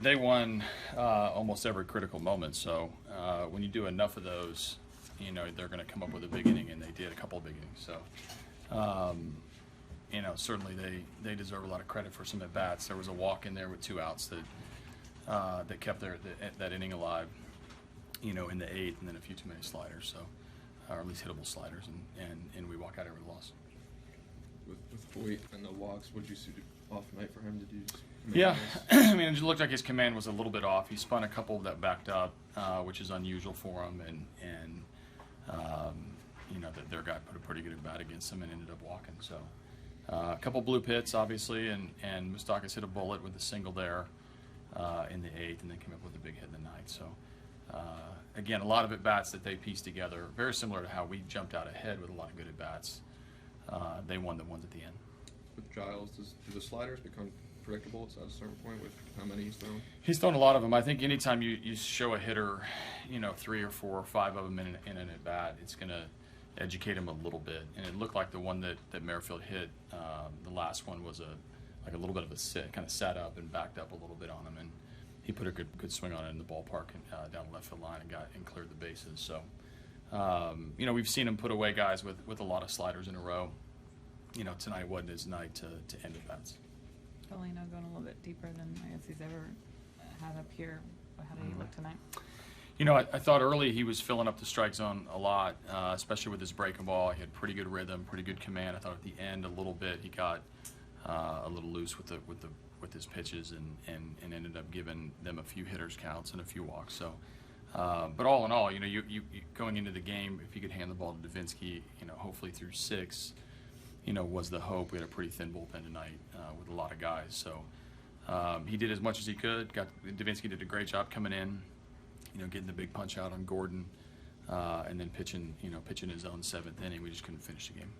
They won almost every critical moment. So when you do enough of those, they're going to come up with a big inning, and they did a couple of big innings. So, certainly they deserve a lot of credit for some at bats. There was a walk in there with 2 outs that kept that inning alive. In the 8th, and then a few too many sliders. So, or at least hittable sliders, and we walk out here with a loss. With Hoyt and the walks, what did you see off night for him? Did you? Yeah, I mean, it looked like his command was a little bit off. He spun a couple that backed up, which is unusual for him, and that their guy put a pretty good at bat against him and ended up walking. So a couple blue pits, obviously, and Moustakas hit a bullet with a single there in the 8th, and then came up with a big hit in the 9th. So again, a lot of at bats that they pieced together, very similar to how we jumped out ahead with a lot of good at bats. They won the ones at the end. With Giles, do the sliders become predictable at a certain point with how many he's thrown? He's thrown a lot of them. I think anytime you show a hitter, 3 or 4 or 5 of them in an at bat, it's going to educate him a little bit. And it looked like the one that Merrifield hit, the last one was a little bit of a sit, kind of sat up and backed up a little bit on him, and he put a good swing on it in the ballpark and down the left field line and cleared the bases. So we've seen him put away guys with a lot of sliders in a row. Tonight wasn't his night to end at bats. Paulino going a little bit deeper than I guess he's ever had up here. How did he look tonight? I thought early he was filling up the strike zone a lot, especially with his breaking ball. He had pretty good rhythm, pretty good command. I thought at the end a little bit he got a little loose with his pitches and ended up giving them a few hitters counts and a few walks. So, but all in all, you going into the game, if you could hand the ball to Davinsky, hopefully through 6. Was the hope. We had a pretty thin bullpen tonight with a lot of guys. So he did as much as he could. Davinsky did a great job coming in, getting the big punch out on Gordon, and then pitching his own 7th inning. We just couldn't finish the game.